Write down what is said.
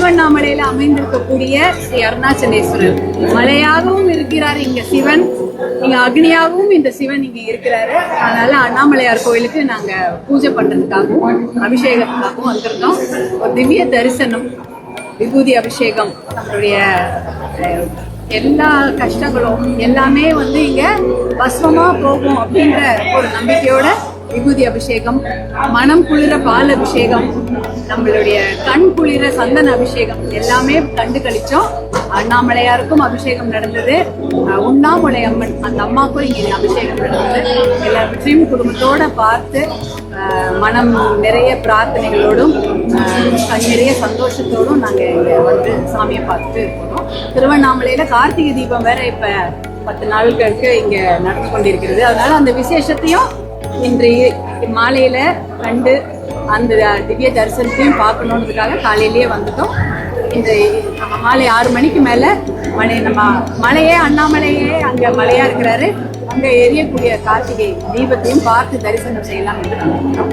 திருவண்ணாமலையில அமைந்திருக்கக்கூடிய ஸ்ரீ அருணாச்சலேஸ்வரர் மலையாகவும் இருக்கிறார் இங்க சிவன், இங்க அக்னியாகவும் இந்த சிவன் இங்க இருக்கிறாரு. அதனால அண்ணாமலையார் கோயிலுக்கு நாங்க பூஜை பண்றதுக்காகவும் அபிஷேகத்துக்காகவும் வந்திருந்தோம். ஒரு திவ்ய தரிசனம், விபூதி அபிஷேகம், நம்மளுடைய எல்லா கஷ்டங்களும் எல்லாமே இங்க பஸ்வமா போகும் அப்படின்ற ஒரு நம்பிக்கையோட விபூதி அபிஷேகம், மனம் குளிர பால் அபிஷேகம், நம்மளுடைய கண் குளிர சந்தன அபிஷேகம் எல்லாமே கண்டு கழிச்சோம். அண்ணாமலையாருக்கும் அபிஷேகம் நடந்தது, உண்ணாமலை அம்மன் அந்த அம்மாவுக்கும் இங்கே அபிஷேகம் நடந்தது. எல்லாவற்றையும் குடும்பத்தோட பார்த்து மனம் நிறைய பிரார்த்தனைகளோடும் கண் நிறைய சந்தோஷத்தோடும் நாங்கள் இங்கே சாமியை பார்த்துட்டு போனோம். திருவண்ணாமலையில கார்த்திகை தீபம் வேற இப்ப 10 நாட்களுக்கு இங்க நடந்து கொண்டிருக்கிறது. அதனால அந்த விசேஷத்தையும் இன்று மாலையில கண்டு அந்த திவ்ய தரிசனத்தையும் பார்க்கணுன்றதுக்காக காலையிலேயே வந்துட்டோம். இந்த நம்ம மாலை 6 மணிக்கு மேல நம்ம மலையே அண்ணாமலையே அங்க மலையா இருக்கிறாரு, அங்க எரியக்கூடிய கார்த்திகை தீபத்தையும் பார்த்து தரிசனம் செய்யலாம் என்று நினைக்கிறோம்.